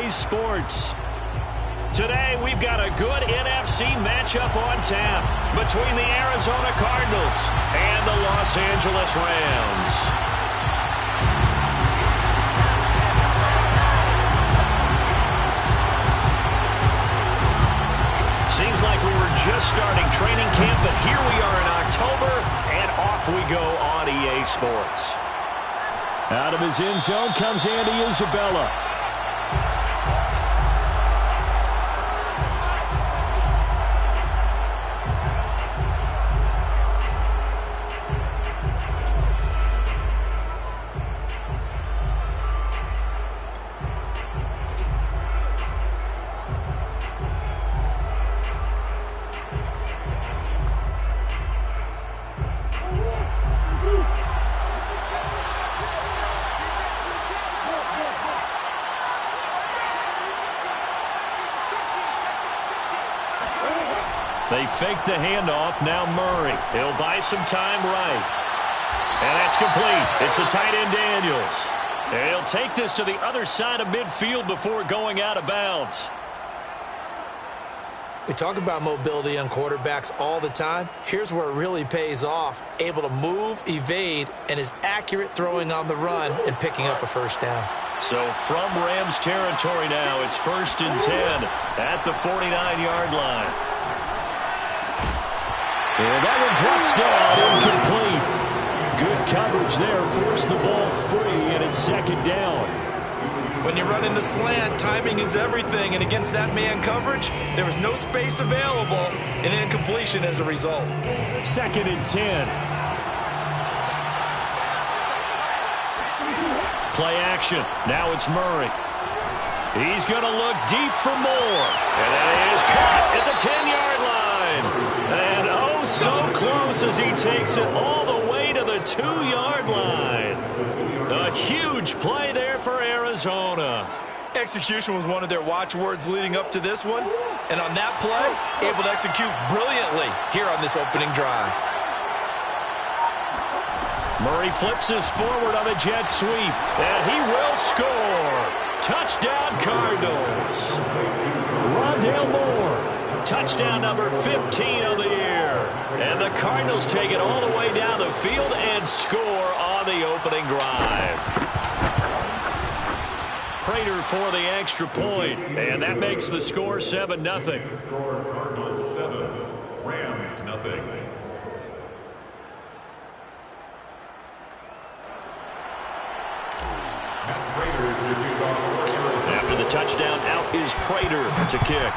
EA Sports. Today, we've got a good NFC matchup on tap between the Arizona Cardinals and the Los Angeles Rams. Seems like we were just starting training camp, but here we are in October, and off we go on EA Sports. Out of his end zone comes Andy Isabella. They fake the handoff. Now Murray. He'll buy some time right. And that's complete. It's the tight end Daniels. And he'll take this to the other side of midfield before going out of bounds. We talk about mobility on quarterbacks all the time. Here's where it really pays off. Able to move, evade, and is accurate throwing on the run and picking up a first down. So from Rams territory now, it's 1st and 10 at the 49-yard line. And that one drops down, incomplete. Good coverage there, forced the ball free, and it's 2nd down. When you run into slant, timing is everything, and against that man coverage, there was no space available, and incompletion as a result. 2nd and 10. Play action. Now it's Murray. He's going to look deep for more. And that is caught at the 10-yard line. And oh, so close as he takes it all the way to the 2-yard line. A huge play there for Arizona. Execution was one of their watchwords leading up to this one. And on that play, able to execute brilliantly here on this opening drive. Murray flips this forward on a jet sweep. And he will score. Touchdown Cardinals. Rondale Moore. Touchdown number 15 of the year. And the Cardinals take it all the way down the field and score on the opening drive. Prater for the extra point. And that makes the score 7-0. Cardinals 7, Rams nothing. After the touchdown, out is Prater to kick.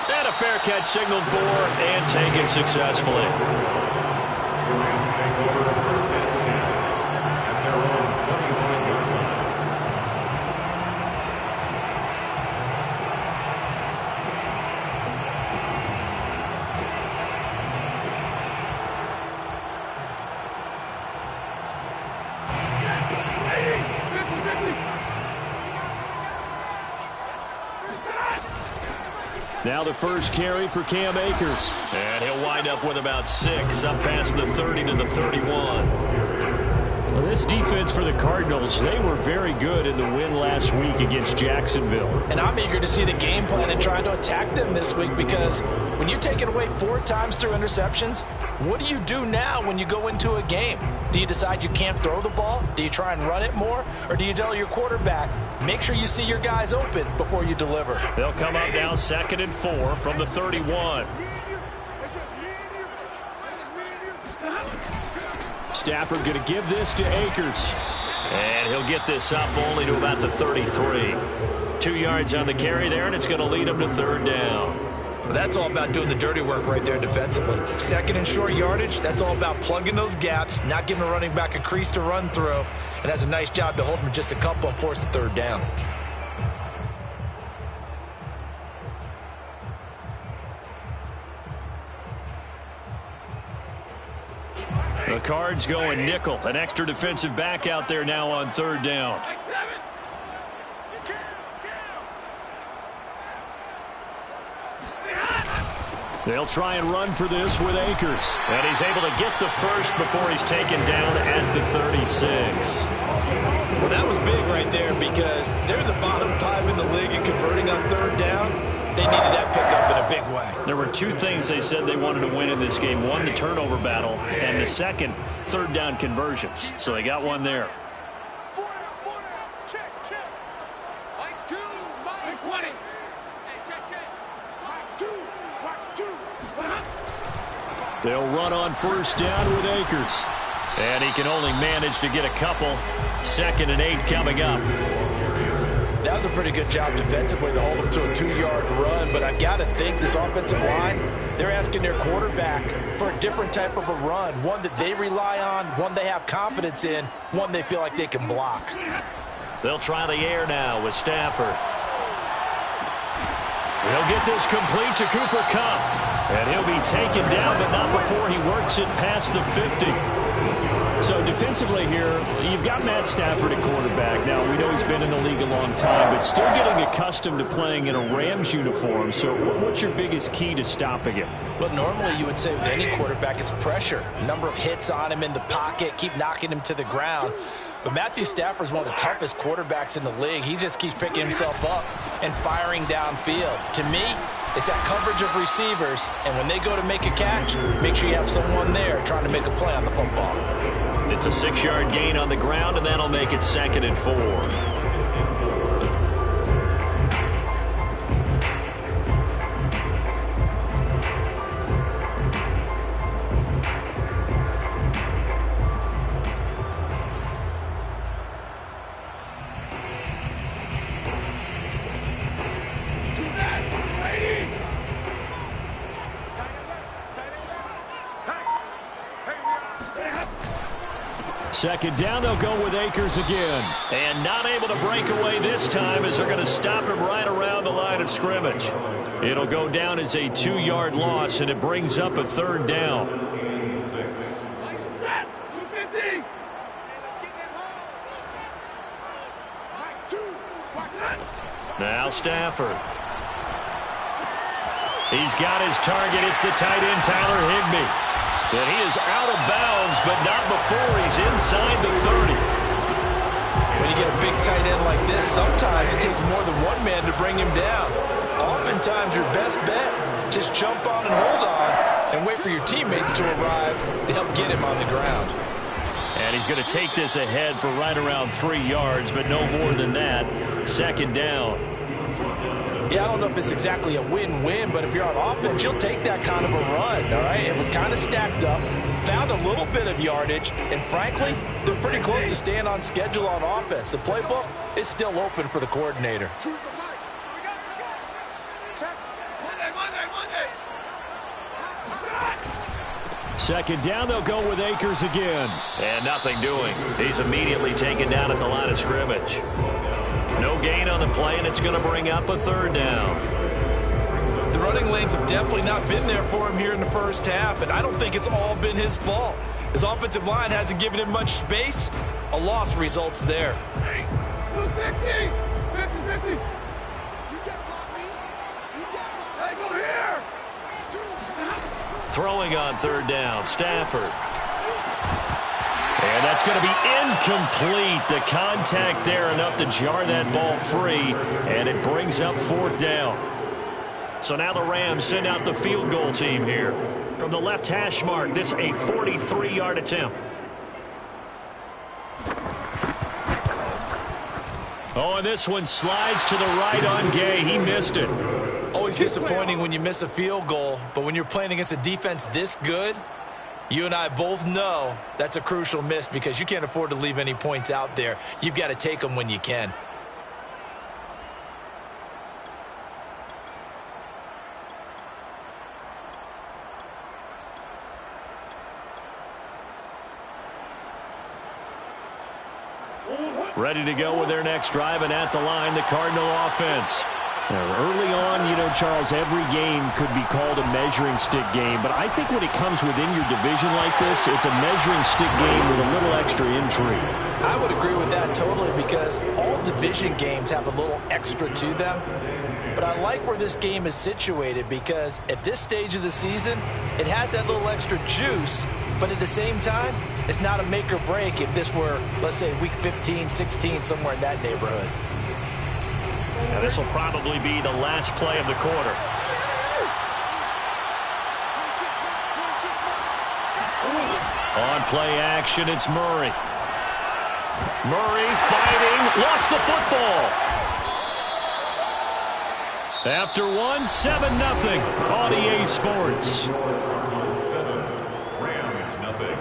And a fair catch signaled for and taken successfully. Rams take over 1st and 10 at their own 21-yard line. Now the first carry for Cam Akers. And he'll wind up with about 6 up past the 30 to the 31. Well, this defense for the Cardinals, they were very good in the win last week against Jacksonville. And I'm eager to see the game plan and trying to attack them this week, because when you take it away 4 times through interceptions, what do you do now when you go into a game? Do you decide you can't throw the ball? Do you try and run it more? Or do you tell your quarterback, make sure you see your guys open before you deliver? They'll come up now 2nd and 4 from the 31. Stafford going to give this to Akers. And he'll get this up only to about the 33. 2 yards on the carry there, and it's going to lead him to 3rd down. Well, that's all about doing the dirty work right there defensively. 2nd and short yardage, that's all about plugging those gaps, not giving a running back a crease to run through, and has a nice job to hold him just a couple and force the 3rd down. The Cards going nickel. An extra defensive back out there now on 3rd down. They'll try and run for this with Akers. And he's able to get the first before he's taken down at the 36. Well, that was big right there because they're the bottom 5 in the league in converting on third down. They needed that pickup in a big way. There were two things they said they wanted to win in this game. One, the turnover battle, and the second, third down conversions. So they got one there. 4 down, check. Mike 2, Mike 20. Hey, check. Mike 2, watch 2. They'll run on first down with Akers. And he can only manage to get a couple. 2nd and 8 coming up. That was a pretty good job defensively to hold him to a 2-yard run, but I've got to think this offensive line, they're asking their quarterback for a different type of a run, one that they rely on, one they have confidence in, one they feel like they can block. They'll try the air now with Stafford. He'll get this complete to Cooper Kupp. And he'll be taken down, but not before he works it past the 50. So defensively here, you've got Matt Stafford at quarterback. Now, we know he's been in the league a long time, but still getting accustomed to playing in a Rams uniform. So what's your biggest key to stopping him? Well, normally you would say with any quarterback, it's pressure. Number of hits on him in the pocket, keep knocking him to the ground. But Matthew Stafford is one of the toughest quarterbacks in the league. He just keeps picking himself up and firing downfield. To me, it's that coverage of receivers, and when they go to make a catch, make sure you have someone there trying to make a play on the football. It's a 6-yard gain on the ground, and that'll make it 2nd and 4. Second down, they'll go with Akers again. And not able to break away this time as they're going to stop him right around the line of scrimmage. It'll go down as a 2-yard loss, and it brings up a 3rd down. Now Stafford. He's got his target. It's the tight end, Tyler Higbee. And he is out of bounds, but not before he's inside the 30. When you get a big tight end like this, sometimes it takes more than one man to bring him down. Oftentimes, your best bet, just jump on and hold on and wait for your teammates to arrive to help get him on the ground. And he's going to take this ahead for right around 3 yards, but no more than that. 2nd down. Yeah, I don't know if it's exactly a win-win, but if you're on offense, you'll take that kind of a run, all right? It was kind of stacked up, found a little bit of yardage, and frankly, they're pretty close to staying on schedule on offense. The playbook is still open for the coordinator. Second down, they'll go with Akers again. And nothing doing. He's immediately taken down at the line of scrimmage. No gain on the play, and it's going to bring up a 3rd down. The running lanes have definitely not been there for him here in the first half, and I don't think it's all been his fault. His offensive line hasn't given him much space. A loss results there. 50. Go here. Throwing on 3rd down, Stafford. And that's going to be incomplete. The contact there enough to jar that ball free, and it brings up 4th down. So now the Rams send out the field goal team here. From the left hash mark, this a 43-yard attempt. Oh, and this one slides to the right on Gay. He missed it. Always disappointing when you miss a field goal, but when you're playing against a defense this good, you and I both know that's a crucial miss because you can't afford to leave any points out there. You've got to take them when you can. Ready to go with their next drive, and at the line, the Cardinal offense. Early on, you know, Charles, every game could be called a measuring stick game, but I think when it comes within your division like this, it's a measuring stick game with a little extra intrigue. I would agree with that totally because all division games have a little extra to them. But I like where this game is situated because at this stage of the season, it has that little extra juice But at the same time, it's not a make or break if this were, let's say, week 15, 16, somewhere in that neighborhood. Now this will probably be the last play of the quarter. On play action, it's Murray. Murray fighting, lost the football. After one, 7-0 on EA Sports. Rams, nothing.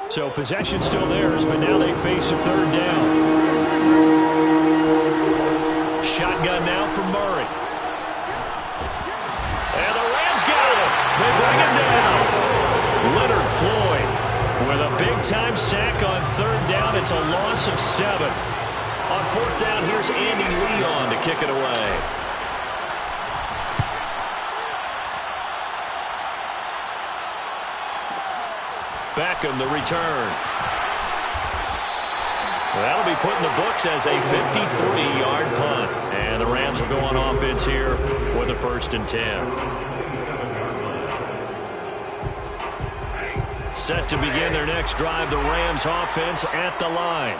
So possession still theirs, but now they face a third down. Shotgun now for Murray. And the Rams got him. They bring him down. Leonard Floyd with a big-time sack on third down. It's a loss of 7. On fourth down, here's Andy Leon to kick it away. Beckham the return. That'll be put in the books as a 53-yard punt. And the Rams will go on offense here with a 1st and 10. Set to begin their next drive, the Rams offense at the line.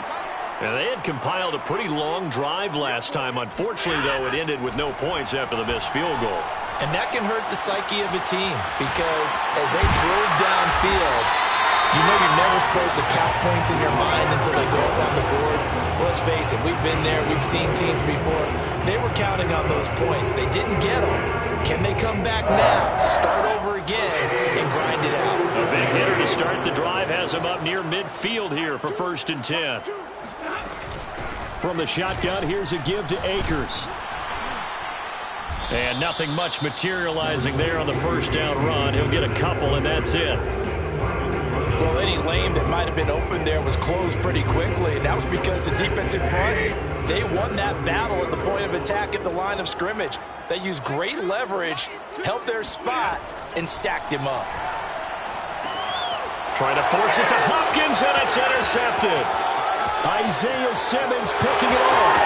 Now, they had compiled a pretty long drive last time. Unfortunately, though, it ended with no points after the missed field goal. And that can hurt the psyche of a team because as they drove downfield, you know you're never supposed to count points in your mind until they go up on the board. But let's face it, we've been there. We've seen teams before. They were counting on those points. They didn't get them. Can they come back now, start over again, and grind it out? A big hitter to start the drive has him up near midfield here for 1st and 10. From the shotgun, here's a give to Akers. And nothing much materializing there on the first down run. He'll get a couple, and that's it. Well, any lane that might have been open there was closed pretty quickly, and that was because the defensive front, they won that battle at the point of attack at the line of scrimmage. They used great leverage, helped their spot, and stacked him up. Trying to force it to Hopkins, and it's intercepted. Isaiah Simmons picking it off.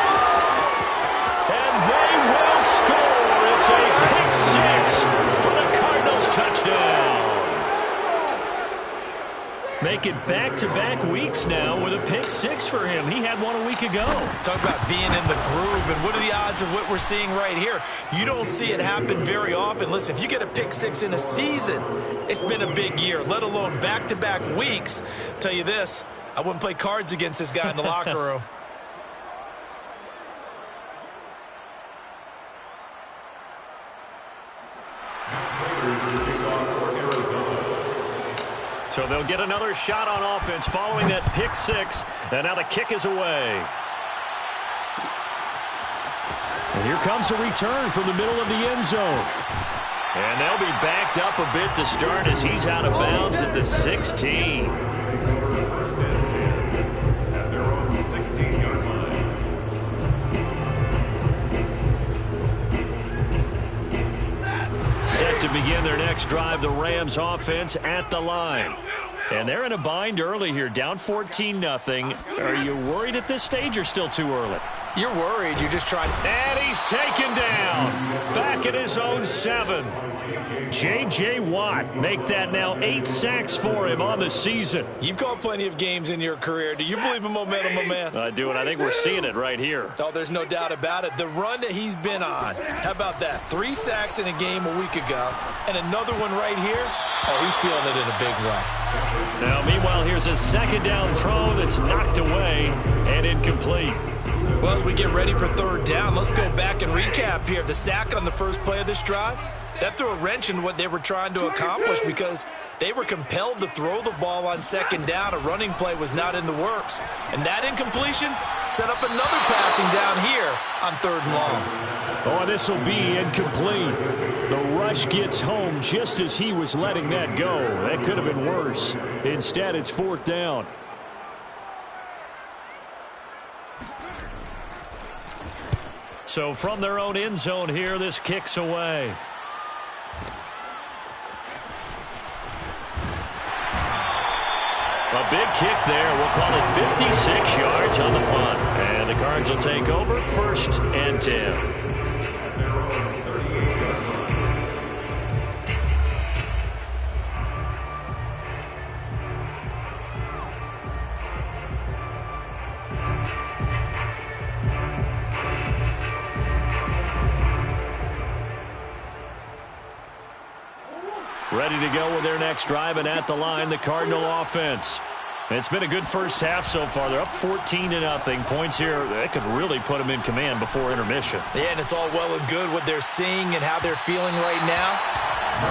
And they will score. It's a pick 6 for the Cardinals touchdown. Making back-to-back weeks now with a pick 6 for him. He had one a week ago. Talk about being in the groove, and what are the odds of what we're seeing right here? You don't see it happen very often. Listen, if you get a pick 6 in a season, it's been a big year, let alone back-to-back weeks. Tell you this, I wouldn't play cards against this guy in the locker room. So they'll get another shot on offense following that pick 6. And now the kick is away. And here comes a return from the middle of the end zone. And they'll be backed up a bit to start as he's out of bounds at the 16. At their own 16-yard line. Set to begin their next drive, the Rams offense at the line. And they're in a bind early here, down 14-0. Are you worried at this stage or still too early? You're worried. You're just trying. And he's taken down. Back at his own 7. J.J. Watt make that now 8 sacks for him on the season. You've called plenty of games in your career. Do you believe in momentum, my man? I do, and I think we're seeing it right here. Oh, there's no doubt about it. The run that he's been on, how about that? 3 sacks in a game a week ago, and another one right here. Oh, he's feeling it in a big way. Now, meanwhile, here's a 2nd down throw that's knocked away and incomplete. Well, as we get ready for 3rd down, let's go back and recap here. The sack on the first play of this drive, that threw a wrench in what they were trying to accomplish because they were compelled to throw the ball on 2nd down. A running play was not in the works. And that incompletion set up another passing down here on 3rd and long. Oh, this will be incomplete. The rush gets home just as he was letting that go. That could have been worse. Instead, it's 4th down. So from their own end zone here, this kicks away. A big kick there. We'll call it 56 yards on the punt. And the Cards will take over 1st and 10. Ready to go with their next drive, and at the line, the Cardinal offense. It's been a good first half so far. They're up 14-0. Points here, that could really put them in command before intermission. Yeah, and it's all well and good what they're seeing and how they're feeling right now.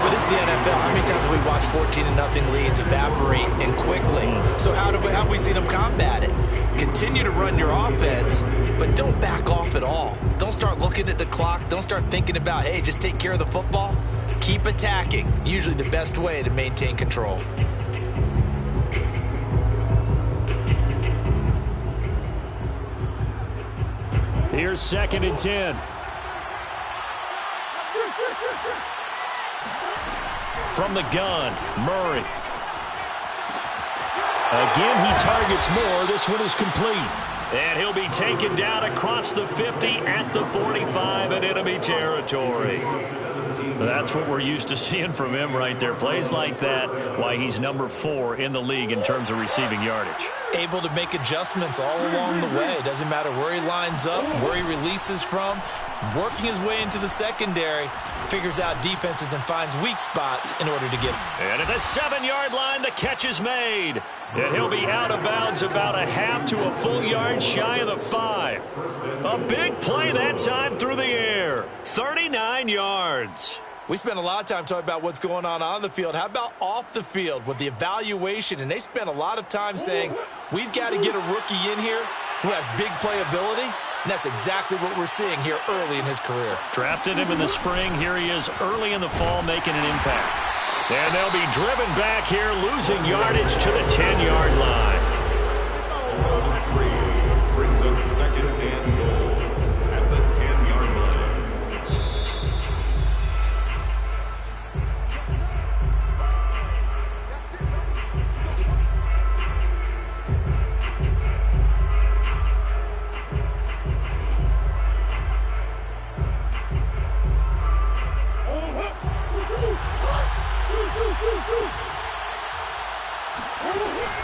But it's the NFL. How many times have we watched 14-0 leads evaporate and quickly? So how have we seen them combat it? Continue to run your offense, but don't back off at all. Don't start looking at the clock. Don't start thinking about, hey, just take care of the football. Keep attacking. Usually the best way to maintain control. Here's 2nd and 10. From the gun, Murray. Again, he targets more. This one is complete. And he'll be taken down across the 50 at the 45 in enemy territory. That's what we're used to seeing from him right there. Plays like that, why he's number 4 in the league in terms of receiving yardage. Able to make adjustments all along the way. Doesn't matter where he lines up, where he releases from. Working his way into the secondary, figures out defenses and finds weak spots in order to get him. And at the 7-yard line, the catch is made. And he'll be out of bounds about a half to a full yard shy of the 5. A big play that time through the air. 39 yards. We spent a lot of time talking about what's going on the field. How about off the field with the evaluation? And they spent a lot of time saying, we've got to get a rookie in here who has big playability. And that's exactly what we're seeing here early in his career. Drafted him in the spring. Here he is early in the fall making an impact. And they'll be driven back here, losing yardage to the 10-yard line. Brings up 2nd and goal at the 10-yard line.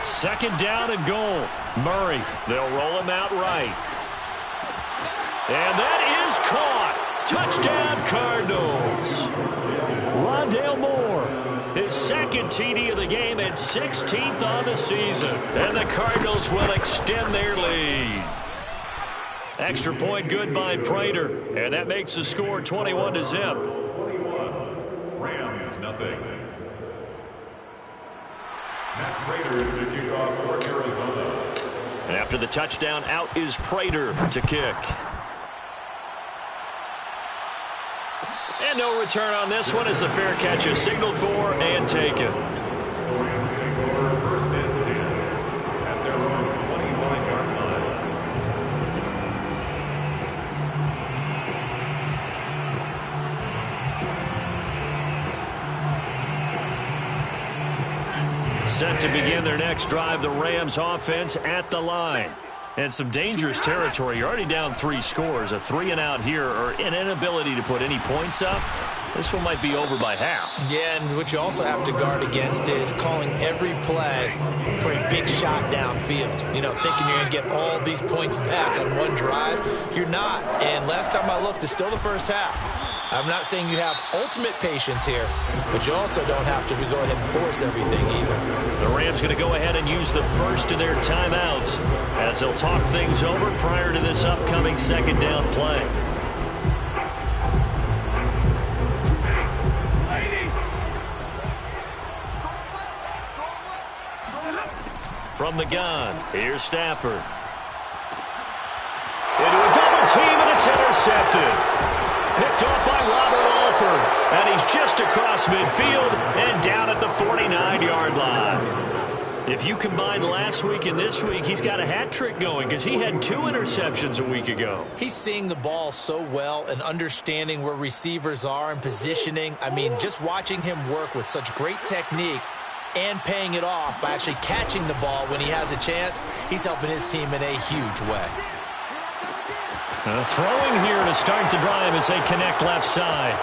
Second down and goal. Murray, they'll roll him out right. And that is caught. Touchdown, Cardinals. Rondale Moore, his 2nd TD of the game and 16th on the season. And the Cardinals will extend their lead. Extra point good by Prater. And that makes the score 21-0. 21. Rams, nothing. Matt Prater to kick off for Arizona. And after the touchdown, out is Prater to kick. And no return on this one as the fair catch is signaled for and taken. Rams take over 1st and 10 at their own 25-yard line. Set to begin their next drive, the Rams offense at the line. And some dangerous territory. You're already down 3 scores. A 3-and-out here, or an inability to put any points up. This one might be over by half. Yeah, and what you also have to guard against is calling every play for a big shot downfield. You know, thinking you're going to get all these points back on one drive. You're not. And last time I looked, it's still the first half. I'm not saying you have ultimate patience here, but you also don't have to go ahead and force everything either. The Rams going to go ahead and use the first of their timeouts as they'll talk things over prior to this upcoming 2nd down play. From the gun, here's Stafford. Into a double team, and it's intercepted. Picked off by Robert Alford, and he's just across midfield and down at the 49-yard line. If you combine last week and this week, he's got a hat trick going because he had 2 interceptions a week ago. He's seeing the ball so well and understanding where receivers are and positioning. I mean, just watching him work with such great technique, and paying it off by actually catching the ball when he has a chance. He's helping his team in a huge way. Throwing here to start the drive as they connect left side.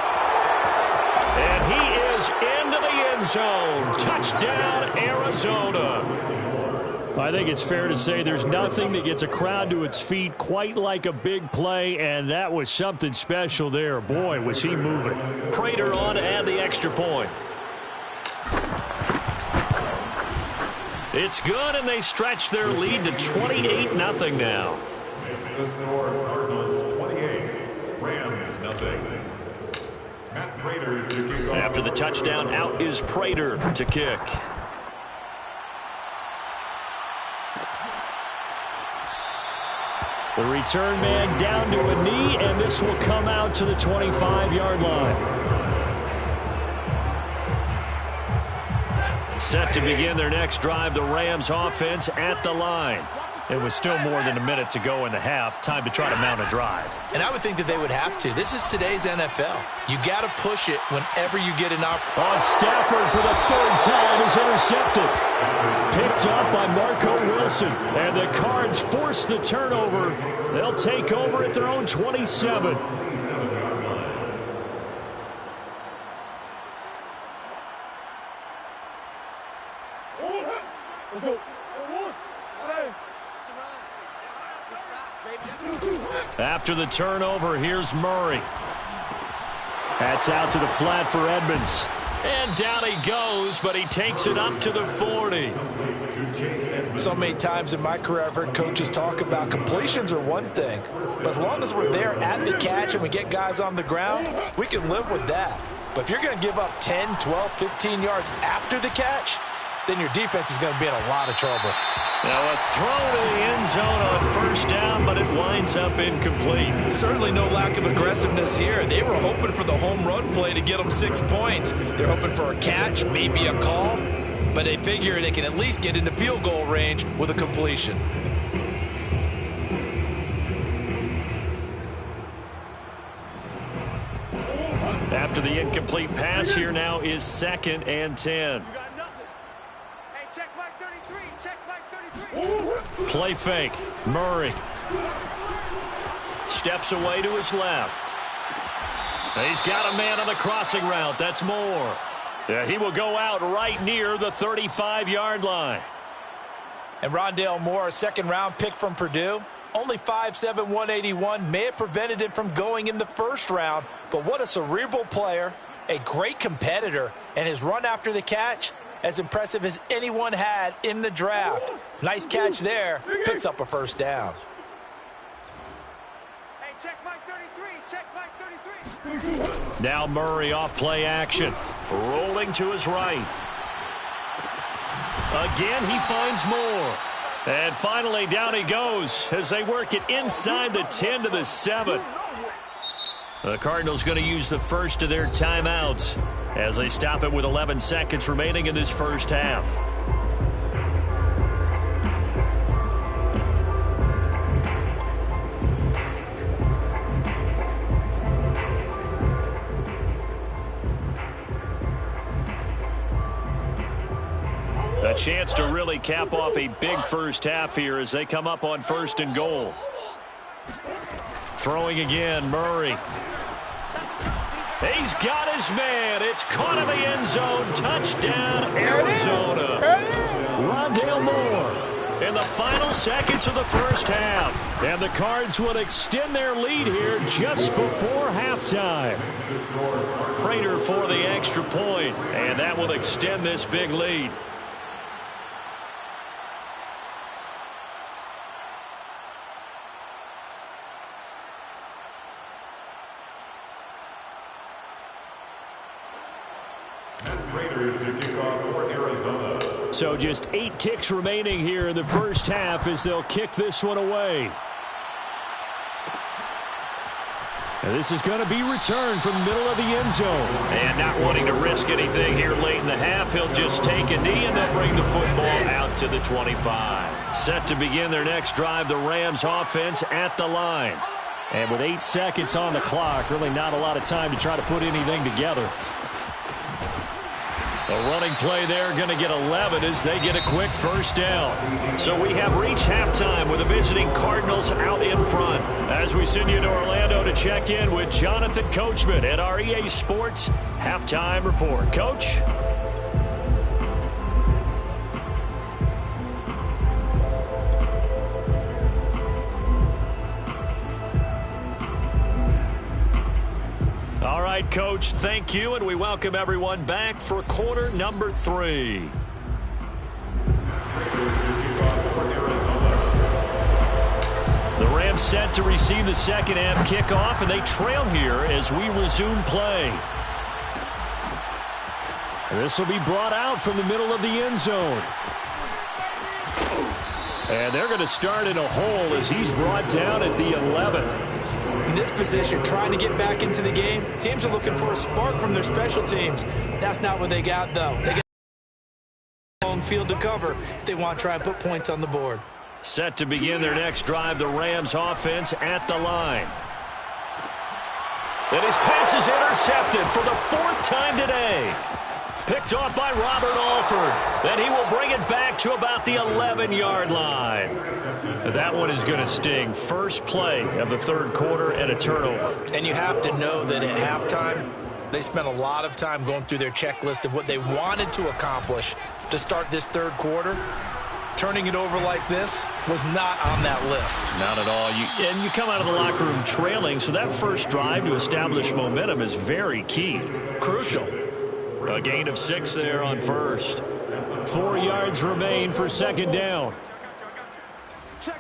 And he is into the end zone. Touchdown, Arizona. I think it's fair to say there's nothing that gets a crowd to its feet quite like a big play, and that was something special there. Boy, was he moving. Prater on to add the extra point. It's good, and they stretch their lead to 28-0 now. Makes the score Cardinals 28, Rams 0. Matt Prater to kick off. After the touchdown, out is Prater to kick. The return man down to a knee, and this will come out to the 25-yard line. Set to begin their next drive, the Rams offense at the line. It was still more than a minute to go in the half. Time to try to mount a drive. And I would think that they would have to. This is today's NFL. You got to push it whenever you get an opportunity. Stafford for the third time is intercepted. Picked up by Marco Wilson. And the Cards force the turnover. They'll take over at their own 27. Let's go. After the turnover, here's Murray. That's out to the flat for Edmonds. And down he goes, but he takes it up to the 40. So many times in my career I've heard coaches talk about completions are one thing, but as long as we're there at the catch and we get guys on the ground, we can live with that. But if you're going to give up 10, 12, 15 yards after the catch, then your defense is going to be in a lot of trouble. Now a throw to the end zone on first down, but it winds up incomplete. Certainly no lack of aggressiveness here. They were hoping for the home run play to get them 6 points. They're hoping for a catch, maybe a call, but they figure they can at least get into field goal range with a completion. After the incomplete pass, here now is 2nd and 10. Play fake. Murray steps away to his left. He's got a man on the crossing route. That's Moore. Yeah, he will go out right near the 35-yard line. And Rondale Moore, a second-round pick from Purdue, only 5'7", 181, may have prevented him from going in the first round. But what a cerebral player, a great competitor, and his run after the catch, as impressive as anyone had in the draft. Nice catch there. Picks up a first down. Hey, check Mike 33. Check Mike 33. Now Murray off play action. Rolling to his right. Again, he finds Moore. And finally, down he goes as they work it inside the 10 to the 7. The Cardinals going to use the first of their timeouts as they stop it with 11 seconds remaining in this first half. A chance to really cap off a big first half here as they come up on 1st and goal. Throwing again, Murray. He's got his man. It's caught in the end zone. Touchdown, Arizona. Rondale Moore in the final seconds of the first half. And the Cards will extend their lead here just before halftime. Prater for the extra point, and that will extend this big lead. So just 8 ticks remaining here in the first half as they'll kick this one away. And this is going to be returned from the middle of the end zone. And not wanting to risk anything here late in the half, he'll just take a knee and they'll bring the football out to the 25. Set to begin their next drive, the Rams offense at the line. And with 8 seconds on the clock, really not a lot of time to try to put anything together. A running play there, going to get 11 as they get a quick first down. So we have reached halftime with the visiting Cardinals out in front. As we send you to Orlando to check in with Jonathan Coachman at our EA Sports Halftime Report. Coach? All right, Coach, thank you, and we welcome everyone back for quarter number 3. The Rams set to receive the second half kickoff, and they trail here as we resume play. This will be brought out from the middle of the end zone. And they're going to start in a hole as he's brought down at the 11. In this position, trying to get back into the game, teams are looking for a spark from their special teams. That's not what they got, though. They got on field to cover if they want to try and put points on the board. Set to begin their next drive, the Rams offense at the line. And his pass is intercepted for the 4th time today. Picked off by Robert Alford. Then he will bring it back to about the 11-yard line. That one is going to sting. First play of the 3rd quarter and a turnover. And you have to know that at halftime, they spent a lot of time going through their checklist of what they wanted to accomplish to start this 3rd quarter. Turning it over like this was not on that list. Not at all. And you come out of the locker room trailing, so that first drive to establish momentum is very key. Crucial. A gain of 6 there on first. 4 yards remain for second down. Check.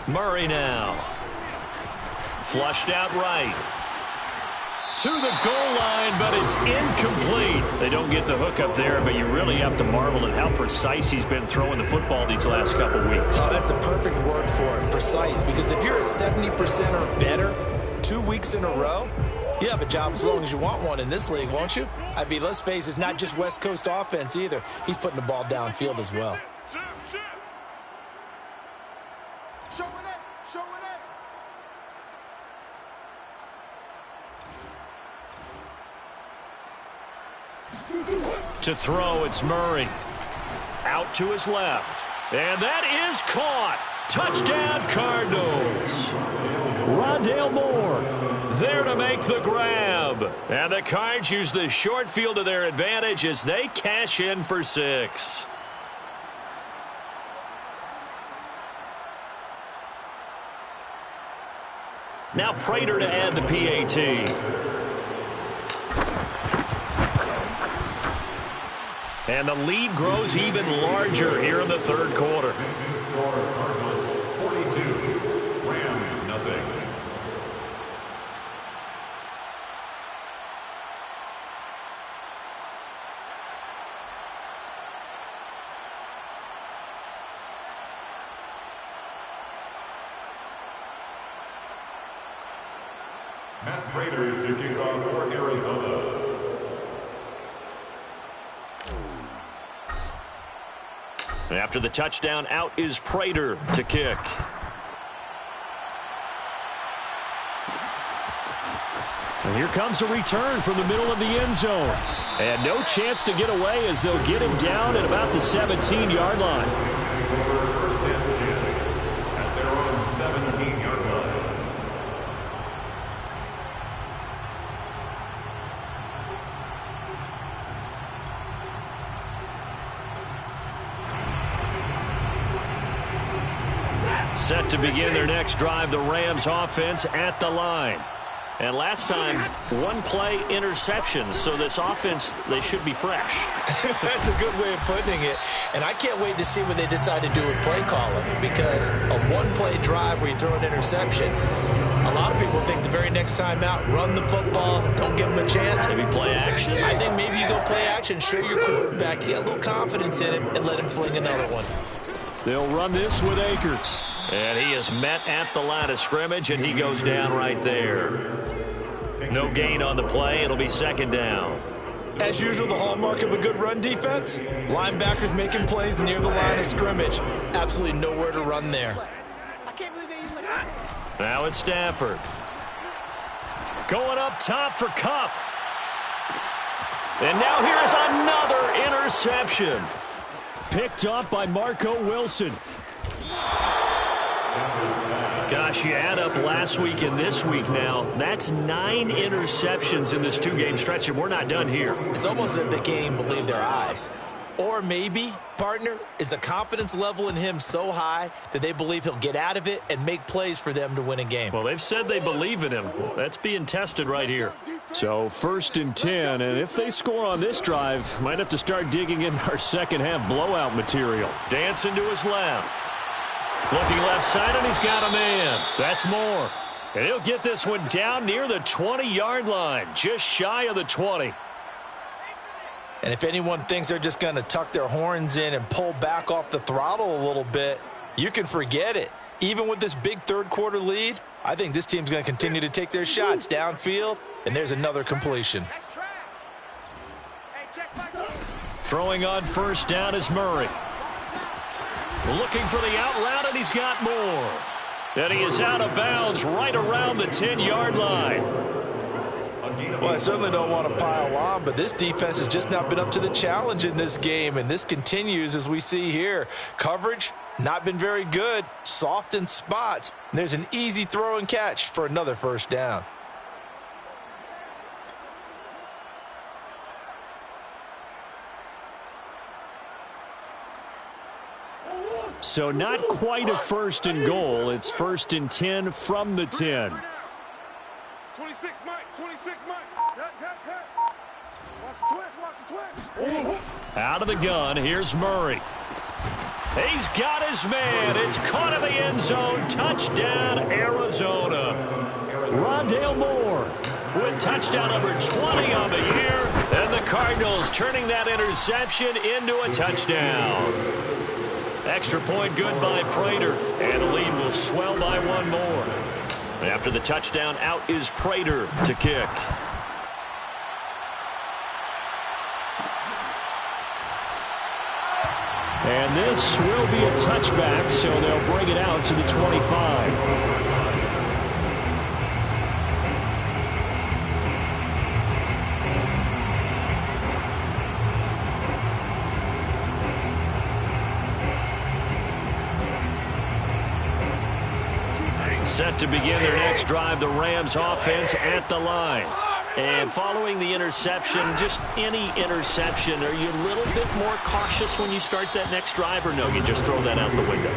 Murray now. Flushed out right. To the goal line, but it's incomplete. They don't get the hook up there, but you really have to marvel at how precise he's been throwing the football these last couple weeks. Oh, that's a perfect word for it, precise, because if you're at 70% or better 2 weeks in a row, you have a job as long as you want one in this league, won't you? I mean, let's face it, it's not just West Coast offense either. He's putting the ball downfield as well. To throw, it's Murray. Out to his left. And that is caught. Touchdown, Cardinals. Rondale Moore there to make the grab. And the Cards use the short field to their advantage as they cash in for 6. Now Prater to add the PAT. And the lead grows even larger here in the 3rd quarter. Cardinals 42, Rams nothing. Matt Prater to kick off for Arizona. After the touchdown, out is Prater to kick. And here comes a return from the middle of the end zone. And no chance to get away as they'll get him down at about the 17-yard line. First and 10 at their own 17-yard line. Set to begin their next drive, the Rams offense at the line. And last time, 1-play interceptions. So this offense, they should be fresh. That's a good way of putting it. And I can't wait to see what they decide to do with play calling. Because a 1-play drive where you throw an interception, a lot of people think the very next time out, run the football, don't give them a chance. Maybe play action. I think maybe you go play action, show your quarterback, get a little confidence in him, and let him fling another one. They'll run this with Akers. And he is met at the line of scrimmage, and he goes down right there. No gain on the play. It'll be second down. As usual, the hallmark of a good run defense, linebackers making plays near the line of scrimmage. Absolutely nowhere to run there. I can't believe they use like Now it's Stafford. Going up top for Kupp. And now here's another interception. Picked off by Marco Wilson. Gosh, you add up last week and this week now. That's 9 interceptions in this 2-game stretch, and we're not done here. It's almost as if they can't even believe their eyes. Or maybe, partner, is the confidence level in him so high that they believe he'll get out of it and make plays for them to win a game. Well, they've said they believe in him. That's being tested right here. So 1st and 10, and if they score on this drive, might have to start digging in our second-half blowout material. Dancing to his left. Looking left side, and he's got a man. That's Moore. And he'll get this one down near the 20-yard line, just shy of the 20. And if anyone thinks they're just going to tuck their horns in and pull back off the throttle a little bit, you can forget it. Even with this big third-quarter lead, I think this team's going to continue to take their shots downfield, and there's another completion. Throwing on 1st down is Murray. Looking for the out route, and he's got Moore. And he is out of bounds right around the 10-yard line. Well, I certainly don't want to pile on, but this defense has just not been up to the challenge in this game, and this continues as we see here. Coverage, not been very good, soft in spots. And there's an easy throw and catch for another 1st down. So not quite a 1st and goal. It's 1st and 10 from the 10. 26, Mike. 26, Mike. Watch the twist. Watch the twist. Out of the gun, here's Murray. He's got his man. It's caught in the end zone. Touchdown, Arizona. Rondale Moore With touchdown number 20 on the year. And the Cardinals turning that interception into a touchdown. Extra point good by Prater. And the lead will swell by 1 more. After the touchdown, out is Prater to kick. And this will be a touchback, so they'll bring it out to the 25. Set to begin their next drive, the Rams offense at the line. And following the interception, just any interception, are you a little bit more cautious when you start that next drive, or no, you just throw that out the window?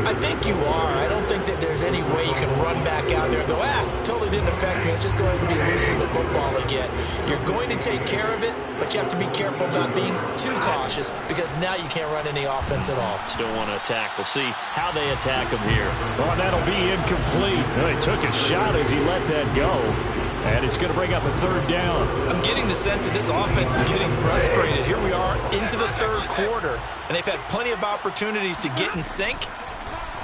I think you are. I don't think that there's any way you can run back out there and go, totally didn't affect me. Let's just go ahead and be loose with the football again. You're going to take care of it, but you have to be careful about being too cautious because now you can't run any offense at all. Still want to attack. We'll see how they attack him here. Oh, that'll be incomplete. He took a shot as he let that go. And it's going to bring up a 3rd down. I'm getting the sense that this offense is getting frustrated. Here we are into the 3rd quarter, and they've had plenty of opportunities to get in sync.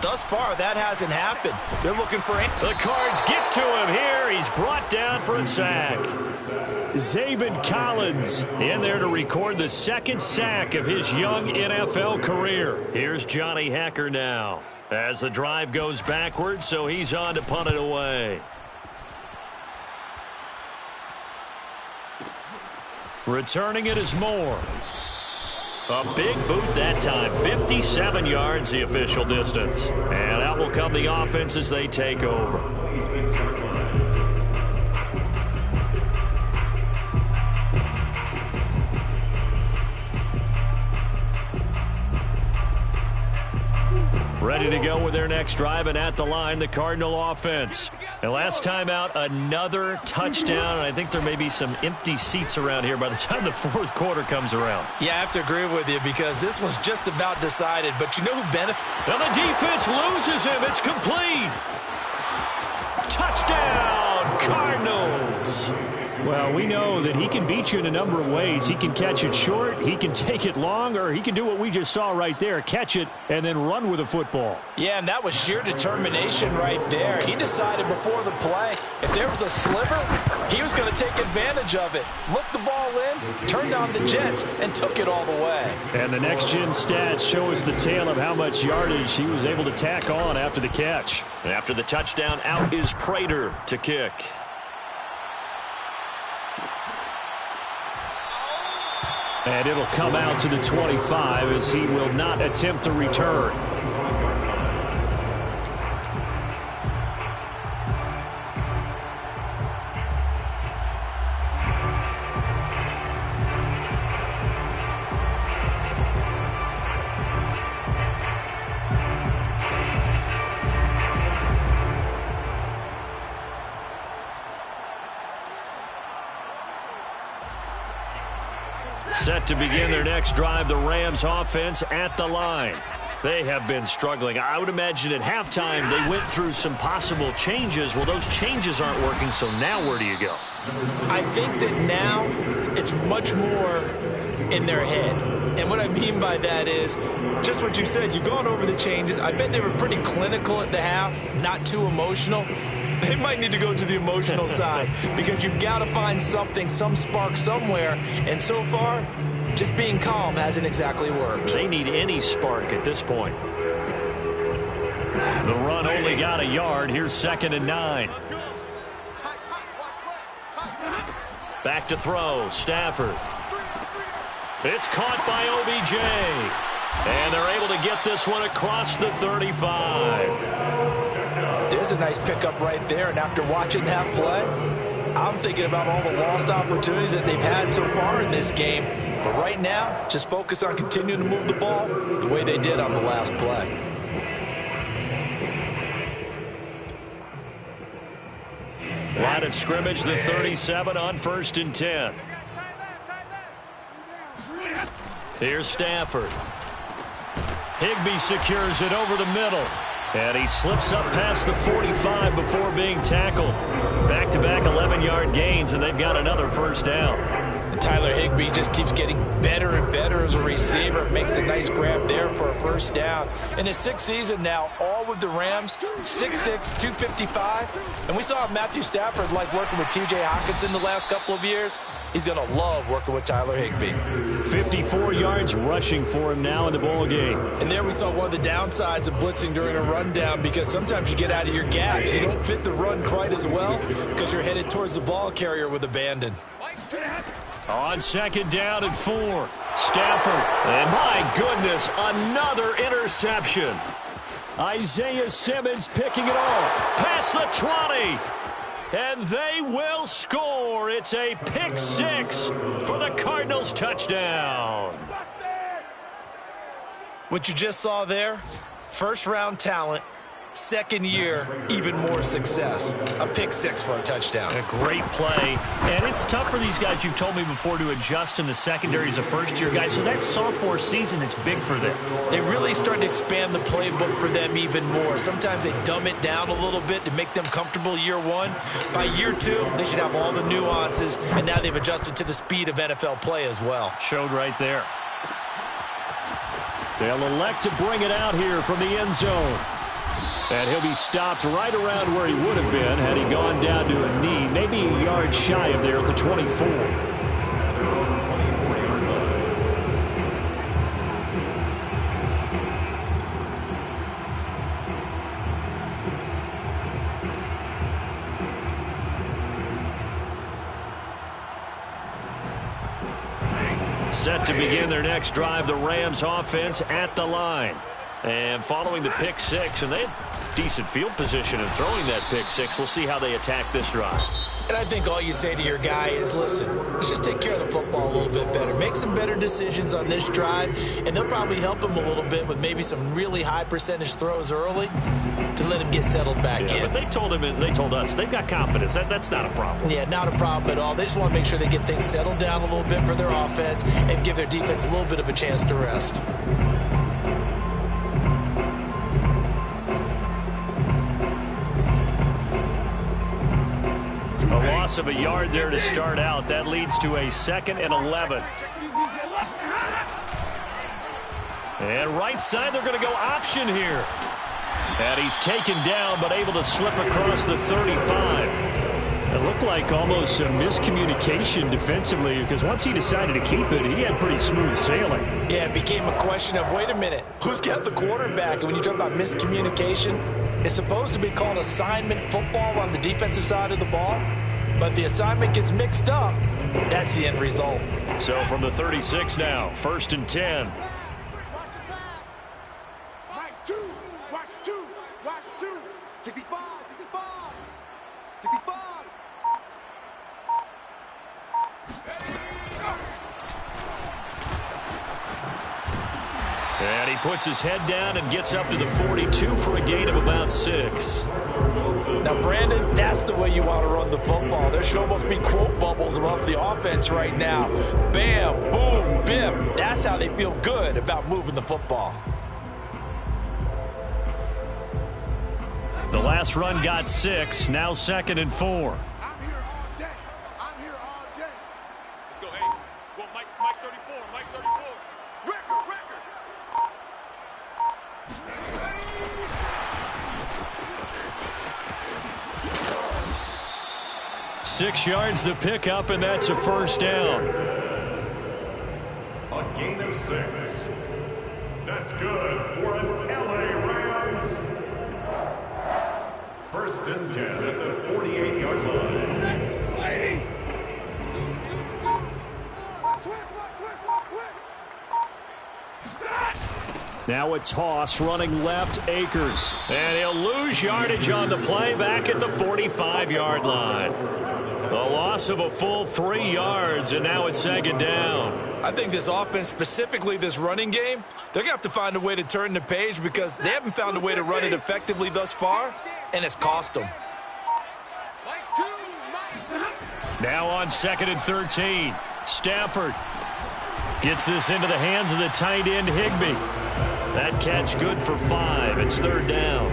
Thus far, that hasn't happened. They're looking for it. The Cards get to him here. He's brought down for a sack. Zaven Collins in there to record the 2nd sack of his young NFL career. Here's Johnny Hacker now as the drive goes backwards, so he's on to punt it away. Returning it is Moore. A big boot that time. 57 yards the official distance. And out will come the offense as they take over. Ready to go with their next drive, and at the line, the Cardinal offense. And last time out, another touchdown, and I think there may be some empty seats around here by the time the 4th quarter comes around. Yeah, I have to agree with you because this one's just about decided, but you know who benefits? Now the defense loses him. It's complete. Touchdown, Cardinals. Well, we know that he can beat you in a number of ways. He can catch it short, he can take it long, or he can do what we just saw right there, catch it and then run with the football. Yeah, and that was sheer determination right there. He decided before the play, if there was a sliver, he was going to take advantage of it. Looked the ball in, turned on the Jets, and took it all the way. And the next-gen stats show us the tale of how much yardage he was able to tack on after the catch. And after the touchdown, out is Prater to kick. And it'll come out to the 25 as he will not attempt to return. Set to begin their next drive, the Rams offense at the line. They have been struggling. I would imagine at halftime they went through some possible changes. Well, those changes aren't working, so now where do you go? I think that now it's much more in their head. And what I mean by that is just what you said. You've gone over the changes. I bet they were pretty clinical at the half, not too emotional. They might need to go to the emotional side because you've got to find something, some spark somewhere. And so far, just being calm hasn't exactly worked. They need any spark at this point. The run only got a yard. Here's 2nd and 9. Back to throw. Stafford. It's caught by OBJ. And they're able to get this one across the 35. There's a nice pickup right there, and after watching that play, I'm thinking about all the lost opportunities that they've had so far in this game. But right now, just focus on continuing to move the ball the way they did on the last play. Line of scrimmage, the 37 on 1st and 10. Here's Stafford. Higbee secures it over the middle. And he slips up past the 45 before being tackled. Back-to-back 11-yard gains, and they've got another first down. And Tyler Higbee just keeps getting better and better as a receiver. Makes a nice grab there for a first down. In his 6th season now, all with the Rams, 6'6", 255. And we saw Matthew Stafford like working with T.J. Hockenson the last couple of years. He's going to love working with Tyler Higbee. 54 yards rushing for him now in the ball game. And there we saw one of the downsides of blitzing during a rundown, because sometimes you get out of your gaps. You don't fit the run quite as well because you're headed towards the ball carrier with abandon. On 2nd down and 4. Stafford. And my goodness, another interception. Isaiah Simmons picking it off. Past the 20. And they will score. It's a pick 6 for the Cardinals touchdown. What you just saw there, first-round talent, 2nd year, even more success. A pick 6 for a touchdown. A great play. And it's tough for these guys, you've told me before, to adjust in the secondary as a first-year guy. So that sophomore season is big for them. They really started to expand the playbook for them even more. Sometimes they dumb it down a little bit to make them comfortable year 1. By year 2, they should have all the nuances, and now they've adjusted to the speed of NFL play as well. Showed right there. They'll elect to bring it out here from the end zone. And he'll be stopped right around where he would have been had he gone down to a knee, maybe a yard shy of there at the 24. Set to begin their next drive, the Rams offense at the line. And following the pick 6, and they had decent field position in throwing that pick 6. We'll see how they attack this drive. And I think all you say to your guy is, listen, let's just take care of the football a little bit better. Make some better decisions on this drive, and they'll probably help him a little bit with maybe some really high percentage throws early to let him get settled back in. But they told him, and they told us, they've got confidence. That's not a problem. Yeah, not a problem at all. They just want to make sure they get things settled down a little bit for their offense and give their defense a little bit of a chance to rest. loss of a yard there to start out. That leads to a 2nd and 11. And right side, they're going to go option here. And he's taken down, but able to slip across the 35. It looked like almost a miscommunication defensively, because once he decided to keep it, he had pretty smooth sailing. Yeah, it became a question of, wait a minute, who's got the quarterback? And when you talk about miscommunication, it's supposed to be called assignment football on the defensive side of the ball, but the assignment gets mixed up. That's the end result. So from the 36 now, 1st and 10. Watch two. 65. 65. And he puts his head down and gets up to the 42 for a gain of about 6. Now, Brandon, that's the way you want to run the football. There should almost be quote bubbles above the offense right now. Bam, boom, biff. That's how they feel good about moving the football. The last run got 6. Now 2nd and 4. I'm here all day. Let's go, hey. Well, Mike 34. Mike 34. Record. 6 yards the pickup, and that's a 1st down. A gain of 6. That's good for an LA Rams. 1st and 10 at the 48-yard line. Now a toss running left, Akers. And he'll lose yardage on the play back at the 45-yard line. A loss of a full 3 yards, and now it's 2nd down. I think this offense, specifically this running game, they're going to have to find a way to turn the page because they haven't found a way to run it effectively thus far, and it's cost them. Now on 2nd and 13. Stafford gets this into the hands of the tight end, Higbee. That catch good for 5. It's 3rd down.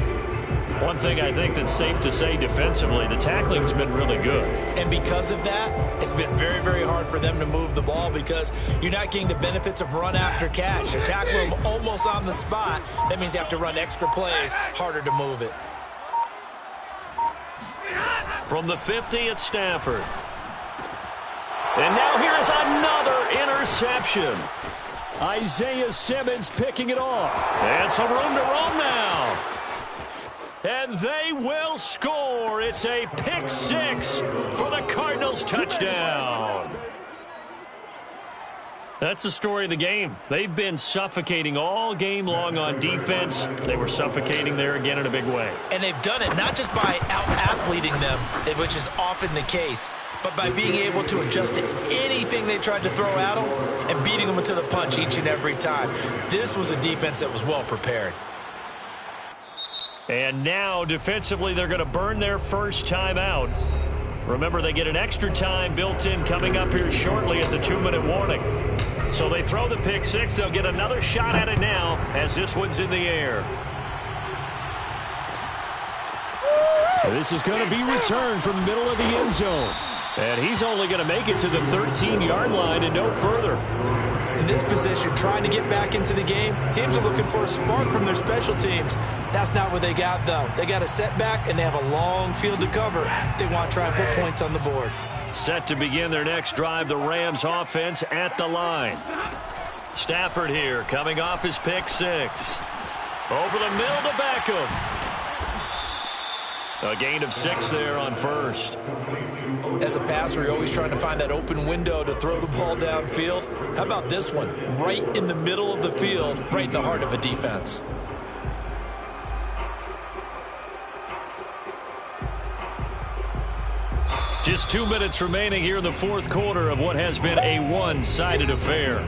One thing I think that's safe to say defensively, the tackling's been really good. And because of that, it's been very, very hard for them to move the ball because you're not getting the benefits of run after catch. You're tackling them almost on the spot. That means you have to run extra plays, harder to move it. From the 50, it's Stafford. And now here's another interception. Isaiah Simmons picking it off. And some room to roam now. And they will score. It's a pick 6 for the Cardinals touchdown. That's the story of the game. They've been suffocating all game long on defense. They were suffocating there again in a big way. And they've done it not just by out-athleting them, which is often the case, but by being able to adjust to anything they tried to throw at them and beating them into the punch each and every time. This was a defense that was well prepared. And now, defensively, they're going to burn their first time out. Remember, they get an extra time built in coming up here shortly at the 2-minute warning. So they throw the pick 6. They'll get another shot at it now as this one's in the air. This is going to be returned from the middle of the end zone. And he's only going to make it to the 13-yard line and no further. In this position, trying to get back into the game, teams are looking for a spark from their special teams. That's not what they got, though. They got a setback, and they have a long field to cover if they want to try and put points on the board. Set to begin their next drive, the Rams offense at the line. Stafford here, coming off his pick 6. Over the middle to Beckham. A gain of 6 there on first. As a passer, you're always trying to find that open window to throw the ball downfield. How about this one? Right in the middle of the field, right in the heart of a defense. Just 2 minutes remaining here in the fourth quarter of what has been a one-sided affair.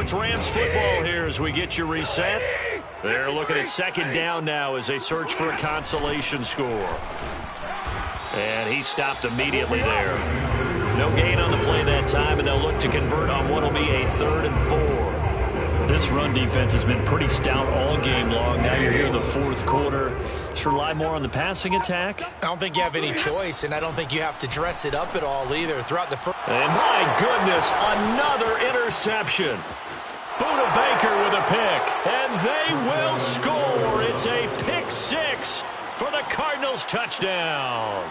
it's Rams football here as we get you reset. They're looking at second down now as they search for a consolation score. And he stopped immediately there. No gain on the play that time, and they'll look to convert on what will be a 3rd and 4. This run defense has been pretty stout all game long. Now you're here in the fourth quarter. Should rely more on the passing attack. I don't think you have any choice, and I don't think you have to dress it up at all either throughout the first. And my goodness, another interception. Buda Baker with a pick, and they will score. It's a pick 6 for the Cardinals touchdown.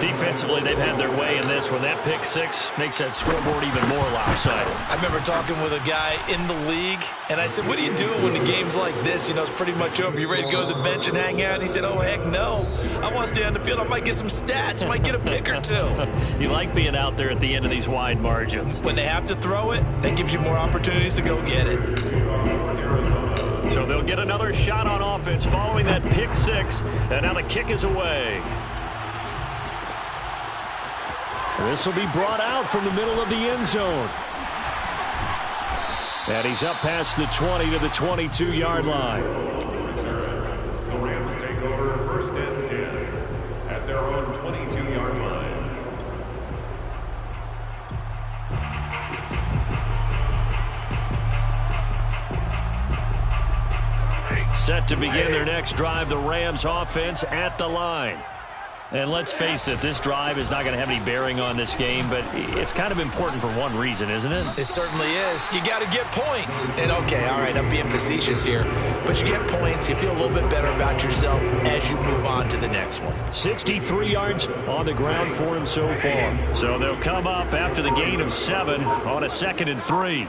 Defensively, they've had their way in this one. That pick 6 makes that scoreboard even more lopsided. I remember talking with a guy in the league, and I said, what do you do when the game's like this? You know, it's pretty much over. You ready to go to the bench and hang out? And he said, oh, heck no. I want to stay on the field. I might get some stats. I might get a pick or two. You like being out there at the end of these wide margins. When they have to throw it, that gives you more opportunities to go get it. So they'll get another shot on offense following that pick 6, and now the kick is away. This will be brought out from the middle of the end zone. And he's up past the 20 to the 22-yard line. The Rams take over 1st and 10 at their own 22-yard line. Set to begin their next drive, the Rams offense at the line. And let's face it, this drive is not going to have any bearing on this game, but it's kind of important for one reason, isn't it? It certainly is. You got to get points. And, okay, all right, I'm being facetious here. But you get points, you feel a little bit better about yourself as you move on to the next one. 63 yards on the ground for him so far. So they'll come up after the gain of 7 on a 2nd and 3.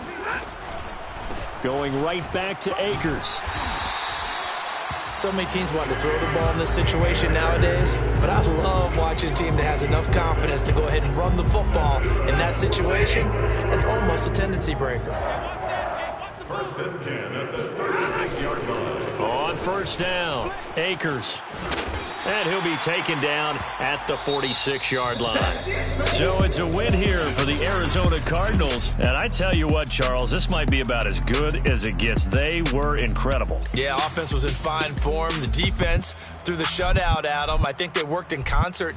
Going right back to Akers. So many teams want to throw the ball in this situation nowadays, but I love watching a team that has enough confidence to go ahead and run the football in that situation. That's almost a tendency breaker. 1st and 10 at the 36-yard line. On 1st down, Akers. And he'll be taken down at the 46-yard line. So it's a win here for the Arizona Cardinals. And I tell you what, Charles, this might be about as good as it gets. They were incredible. Yeah, offense was in fine form. The defense threw the shutout at them. I think they worked in concert